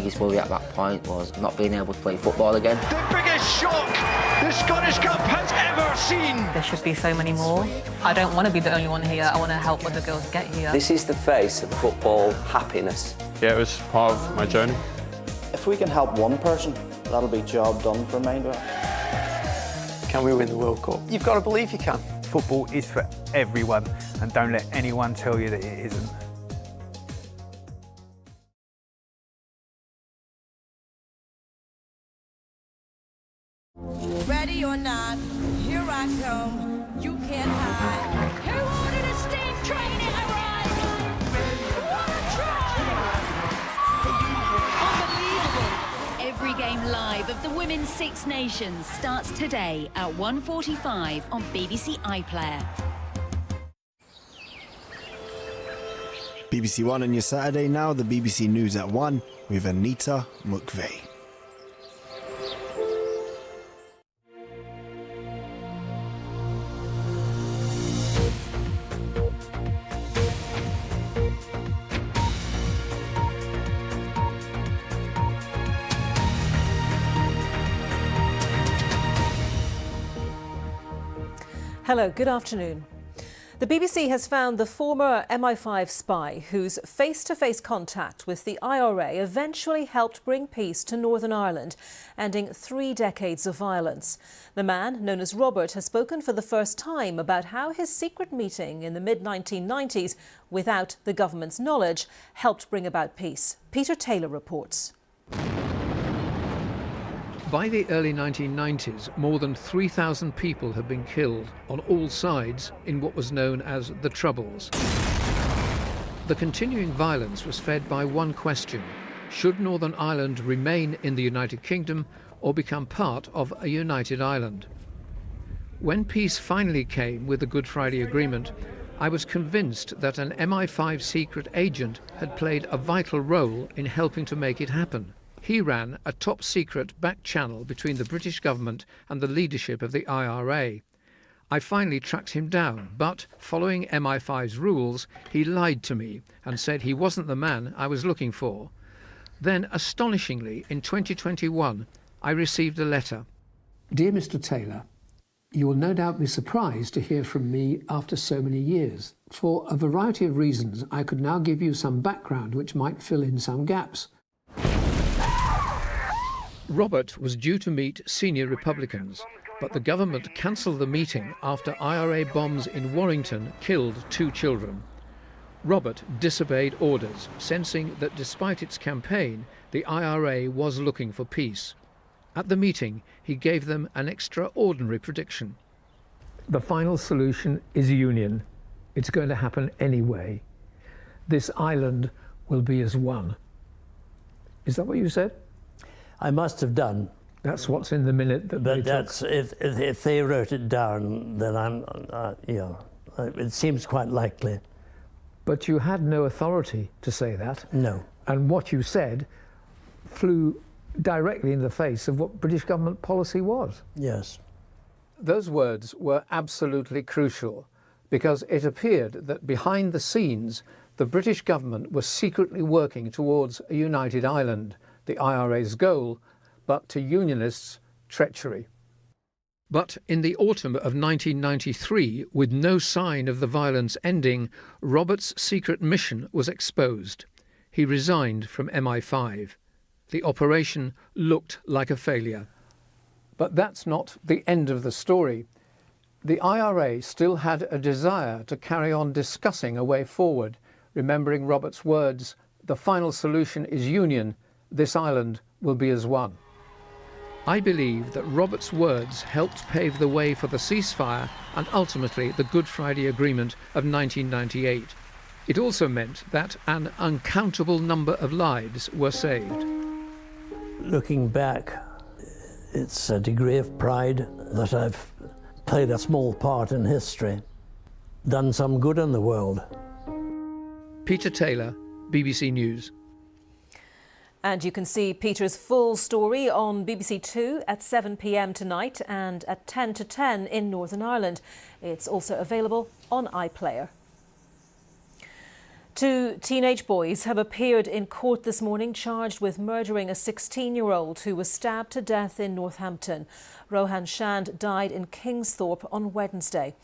biggest worry at that point was not being able to play football again. The biggest shock the Scottish Cup has ever seen. There should be so many more. I don't want to be the only one here. I want to help other girls get here. This is the face of football happiness. Yeah, it was part of my journey. If we can help one person, that'll be job done for Mindwell. Can we win the World Cup? You've got to believe you can. Football is for everyone, and don't let anyone tell you that it isn't. Ready or not, here I come. You can't hide. Who ordered a steam train in a ride? What a try! Unbelievable! Every game live of the Women's Six Nations starts today at 1:45 on BBC iPlayer. BBC One on your Saturday now, the BBC News at 1 with Anita McVeigh. Hello, good afternoon. The BBC has found the former MI5 spy whose face-to-face contact with the IRA eventually helped bring peace to Northern Ireland, ending 3 decades of violence. The man, known as Robert, has spoken for the first time about how his secret meeting in the mid-1990s, without the government's knowledge, helped bring about peace. Peter Taylor reports. By the early 1990s, more than 3,000 people had been killed on all sides in what was known as the Troubles. The continuing violence was fed by one question: should Northern Ireland remain in the United Kingdom or become part of a united Ireland? When peace finally came with the Good Friday Agreement, I was convinced that an MI5 secret agent had played a vital role in helping to make it happen. He ran a top-secret back channel between the British government and the leadership of the IRA. I finally tracked him down, but following MI5's rules, he lied to me and said he wasn't the man I was looking for. Then, astonishingly, in 2021, I received a letter. Dear Mr. Taylor, you will no doubt be surprised to hear from me after so many years. For a variety of reasons, I could now give you some background which might fill in some gaps. Robert was due to meet senior Republicans, but the government cancelled the meeting after IRA bombs in Warrington killed 2 children. Robert disobeyed orders, sensing that despite its campaign, the IRA was looking for peace. At the meeting, he gave them an extraordinary prediction. The final solution is union. It's going to happen anyway. This island will be as one. Is that what you said? I must have done. That's what's in the minute that but they that's took. If they wrote it down, then it seems quite likely. But you had no authority to say that. No. And what you said flew directly in the face of what British government policy was. Yes. Those words were absolutely crucial, because it appeared that behind the scenes, the British government was secretly working towards a united Ireland, the IRA's goal, but to Unionists, treachery. But in the autumn of 1993, with no sign of the violence ending, Robert's secret mission was exposed. He resigned from MI5. The operation looked like a failure. But that's not the end of the story. The IRA still had a desire to carry on discussing a way forward, remembering Robert's words, "The final solution is union. This island will be as one." I believe that Robert's words helped pave the way for the ceasefire and ultimately the Good Friday Agreement of 1998. It also meant that an uncountable number of lives were saved. Looking back, it's a degree of pride that I've played a small part in history, done some good in the world. Peter Taylor, BBC News. And you can see Peter's full story on BBC Two at 7 p.m. tonight and at 10 to 10 in Northern Ireland. It's also available on iPlayer. Two teenage boys have appeared in court this morning charged with murdering a 16-year-old who was stabbed to death in Northampton. Rohan Shand died in Kingsthorpe on Wednesday.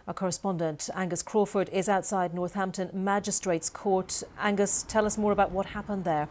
Our correspondent Angus Crawford is outside Northampton Magistrates Court. Angus, tell us more about what happened there.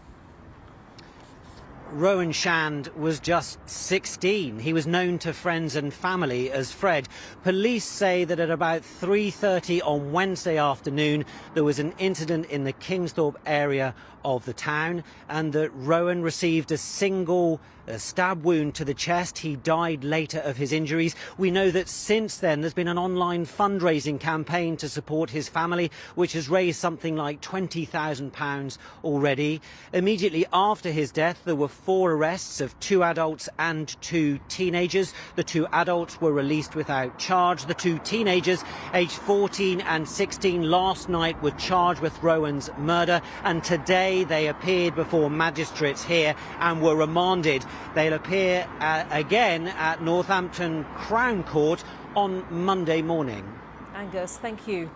Rohan Shand was just 16. He was known to friends and family as Fred. Police say that at about 3:30 on Wednesday afternoon, there was an incident in the Kingsthorpe area of the town, and that Rohan received a single stab wound to the chest. He died later of his injuries. We know that since then there's been an online fundraising campaign to support his family, which has raised something like £20,000 already. Immediately after his death, there were 4 arrests of 2 adults and 2 teenagers. The 2 adults were released without charge. The 2 teenagers, aged 14 and 16, last night were charged with Rohan's murder, and today they appeared before magistrates here and were remanded. They'll appear again at Northampton Crown Court on Monday morning. Angus, thank you.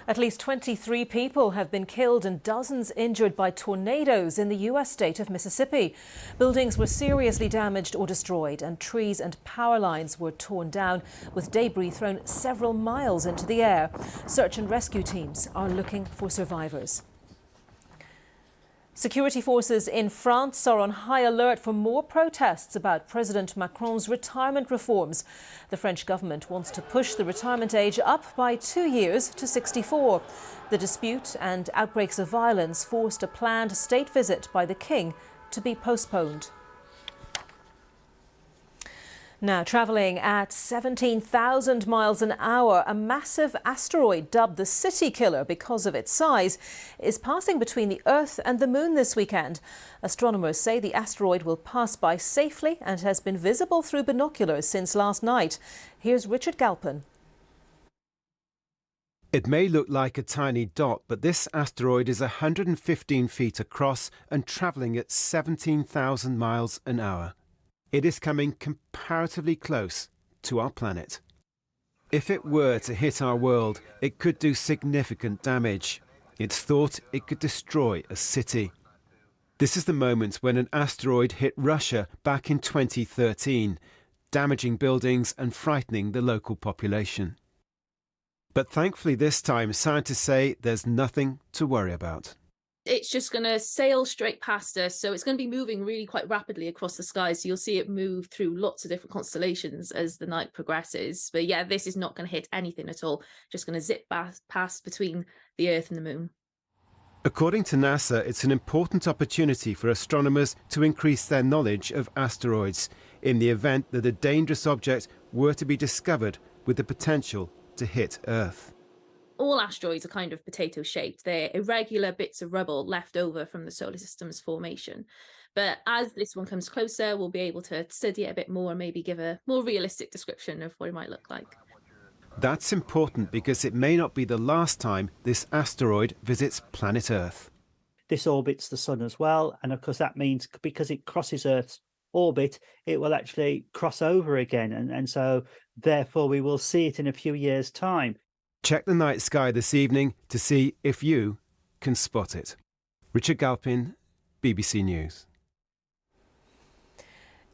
At least 23 people have been killed and dozens injured by tornadoes in the U.S. state of Mississippi. Buildings were seriously damaged or destroyed, and trees and power lines were torn down, with debris thrown several miles into the air. Search and rescue teams are looking for survivors. Security forces in France are on high alert for more protests about President Macron's retirement reforms. The French government wants to push the retirement age up by 2 years to 64. The dispute and outbreaks of violence forced a planned state visit by the king to be postponed. Now, travelling at 17,000 miles an hour, a massive asteroid dubbed the City Killer because of its size is passing between the Earth and the Moon this weekend. Astronomers say the asteroid will pass by safely and has been visible through binoculars since last night. Here's Richard Galpin. It may look like a tiny dot, but this asteroid is 115 feet across and travelling at 17,000 miles an hour. It is coming comparatively close to our planet. If it were to hit our world, it could do significant damage. It's thought it could destroy a city. This is the moment when an asteroid hit Russia back in 2013, damaging buildings and frightening the local population. But thankfully this time, scientists say there's nothing to worry about. It's just going to sail straight past us, so it's going to be moving really quite rapidly across the sky, so you'll see it move through lots of different constellations as the night progresses. But yeah, this is not going to hit anything at all, just going to zip past between the Earth and the Moon. According to NASA, it's an important opportunity for astronomers to increase their knowledge of asteroids in the event that a dangerous object were to be discovered with the potential to hit Earth. All asteroids are kind of potato-shaped. They're irregular bits of rubble left over from the solar system's formation. But as this one comes closer, we'll be able to study it a bit more and maybe give a more realistic description of what it might look like. That's important because it may not be the last time this asteroid visits planet Earth. This orbits the sun as well, and of course that means because it crosses Earth's orbit, it will actually cross over again, and so therefore we will see it in a few years' time. Check the night sky this evening to see if you can spot it. Richard Galpin, BBC News.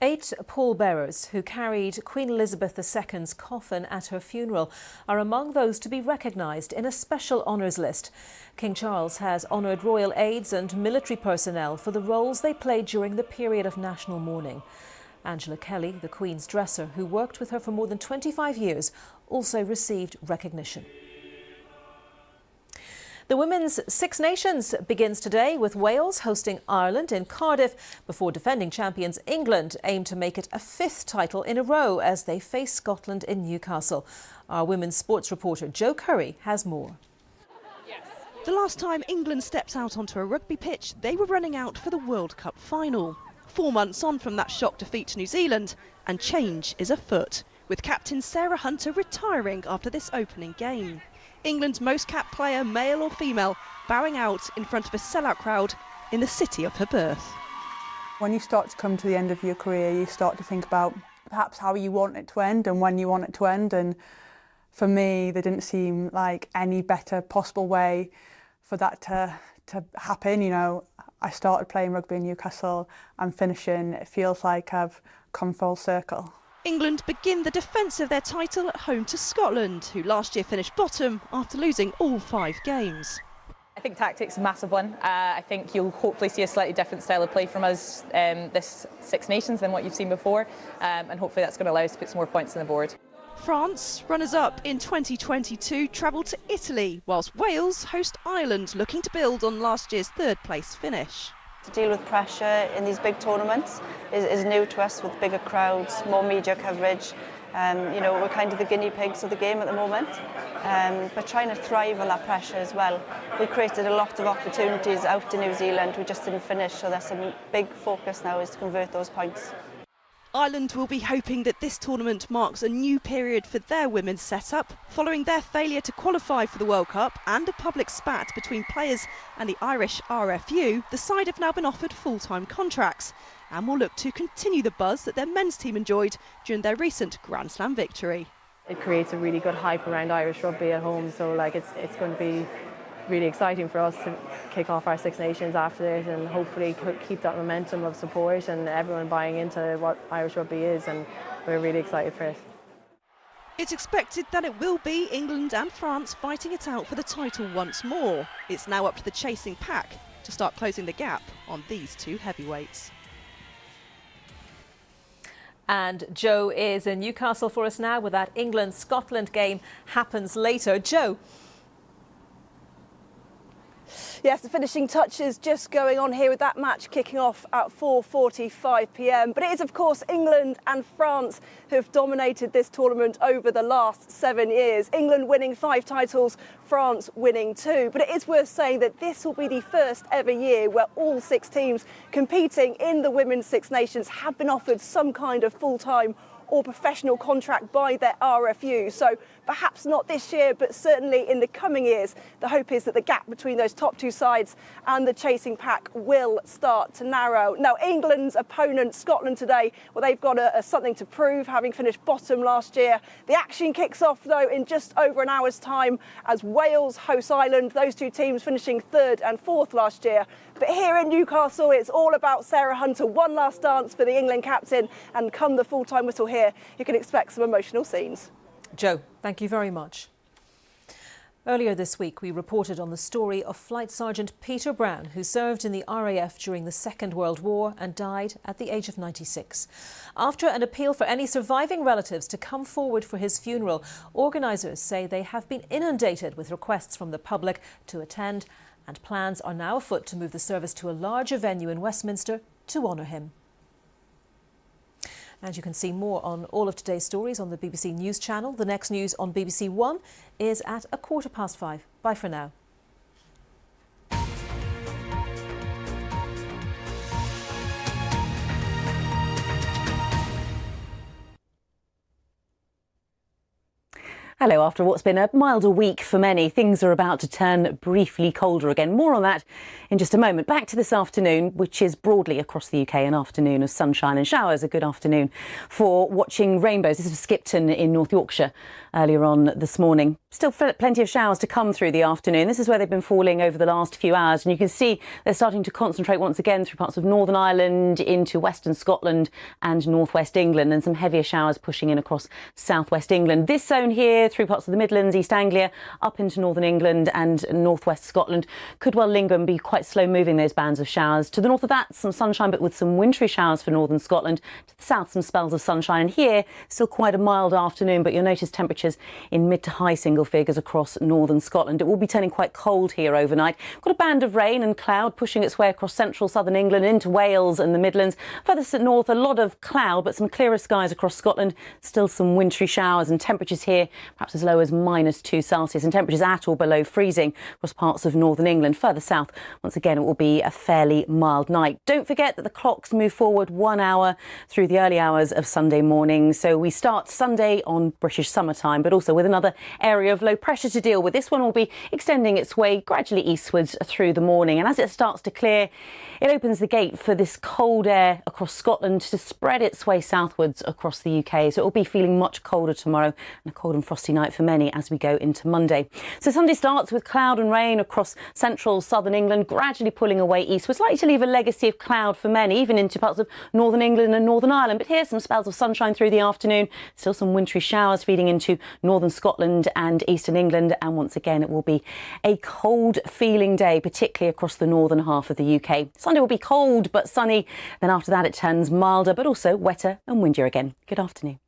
8 pallbearers who carried Queen Elizabeth II's coffin at her funeral are among those to be recognised in a special honours list. King Charles has honoured royal aides and military personnel for the roles they played during the period of national mourning. Angela Kelly, the Queen's dresser, who worked with her for more than 25 years, also received recognition. The Women's Six Nations begins today with Wales hosting Ireland in Cardiff before defending champions England aim to make it a 5th title in a row as they face Scotland in Newcastle. Our women's sports reporter Jo Curry has more. The last time England stepped out onto a rugby pitch, they were running out for the World Cup final. 4 months on from that shock defeat to New Zealand, and change is afoot, with captain Sarah Hunter retiring after this opening game. England's most capped player, male or female, bowing out in front of a sellout crowd in the city of her birth. When you start to come to the end of your career, you start to think about perhaps how you want it to end and when you want it to end. And for me, there didn't seem like any better possible way for that to happen. You know, I started playing rugby in Newcastle and finishing, it feels like I've come full circle. England begin the defence of their title at home to Scotland, who last year finished bottom after losing all 5 games. I think tactics is a massive one. I think you'll hopefully see a slightly different style of play from us this Six Nations than what you've seen before, and hopefully that's going to allow us to put some more points on the board. France, runners-up in 2022, travel to Italy, whilst Wales host Ireland, looking to build on last year's third-place finish. To deal with pressure in these big tournaments is new to us, with bigger crowds, more media coverage. You know, we're kind of the guinea pigs of the game at the moment, but trying to thrive on that pressure as well. We created a lot of opportunities out in New Zealand, we just didn't finish, so there's some big focus now is to convert those points. Ireland will be hoping that this tournament marks a new period for their women's setup, following their failure to qualify for the World Cup and a public spat between players and the Irish RFU. The side have now been offered full-time contracts and will look to continue the buzz that their men's team enjoyed during their recent Grand Slam victory. It creates a really good hype around Irish rugby at home, so like it's going to be really exciting for us to kick off our Six Nations after this and hopefully keep that momentum of support and everyone buying into what Irish rugby is, and we're really excited for it. It's expected that it will be England and France fighting it out for the title once more. It's now up to the chasing pack to start closing the gap on these two heavyweights. And Joe is in Newcastle for us now, where that England-Scotland game happens later. Joe. Yes, the finishing touches just going on here with that match kicking off at 4:45 p.m. But it is, of course, England and France who have dominated this tournament over the last 7 years. England winning 5 titles, France winning 2. But it is worth saying that this will be the first ever year where all 6 teams competing in the Women's Six Nations have been offered some kind of full-time or professional contract by their RFU. So perhaps not this year, but certainly in the coming years, the hope is that the gap between those top 2 sides and the chasing pack will start to narrow. Now, England's opponent, Scotland, today, well, they've got something to prove, having finished bottom last year. The action kicks off, though, in just over an hour's time as Wales host Ireland, those 2 teams finishing 3rd and 4th last year. But here in Newcastle, it's all about Sarah Hunter. One last dance for the England captain, and come the full-time whistle here, you can expect some emotional scenes. Joe, thank you very much. Earlier this week, we reported on the story of Flight Sergeant Peter Brown, who served in the RAF during the Second World War and died at the age of 96. After an appeal for any surviving relatives to come forward for his funeral, organisers say they have been inundated with requests from the public to attend, and plans are now afoot to move the service to a larger venue in Westminster to honour him. And you can see more on all of today's stories on the BBC News channel. The next news on BBC One is at 5:15. Bye for now. Hello. After what's been a milder week for many, things are about to turn briefly colder again. More on that in just a moment. Back to this afternoon, which is broadly across the UK an afternoon of sunshine and showers. A good afternoon for watching rainbows. This is Skipton in North Yorkshire earlier on this morning. Still plenty of showers to come through the afternoon. This is where they've been falling over the last few hours, and you can see they're starting to concentrate once again through parts of Northern Ireland into Western Scotland and northwest England, and some heavier showers pushing in across southwest England. This zone here through parts of the Midlands, East Anglia, up into northern England and northwest Scotland could well linger and be quite slow moving, those bands of showers. To the north of that, some sunshine, but with some wintry showers for northern Scotland. To the south, some spells of sunshine. And here, still quite a mild afternoon, but you'll notice temperatures in mid to high single figures across northern Scotland. It will be turning quite cold here overnight. Got a band of rain and cloud pushing its way across central southern England into Wales and the Midlands. Further north, a lot of cloud, but some clearer skies across Scotland. Still some wintry showers, and temperatures here perhaps as low as -2 Celsius, and temperatures at or below freezing across parts of northern England. Further south, once again, it will be a fairly mild night. Don't forget that the clocks move forward 1 hour through the early hours of Sunday morning. So we start Sunday on British summertime, but also with another area area of low pressure to deal with. This one will be extending its way gradually eastwards through the morning, and as it starts to clear, it opens the gate for this cold air across Scotland to spread its way southwards across the UK. So it will be feeling much colder tomorrow, and a cold and frosty night for many as we go into Monday. So Sunday starts with cloud and rain across central southern England, gradually pulling away eastwards, likely to leave a legacy of cloud for many, even into parts of northern England and Northern Ireland. But here's some spells of sunshine through the afternoon. Still some wintry showers feeding into northern Scotland and eastern England. And once again, it will be a cold feeling day, particularly across the northern half of the UK. Sunday will be cold but sunny. Then after that, it turns milder, but also wetter and windier again. Good afternoon.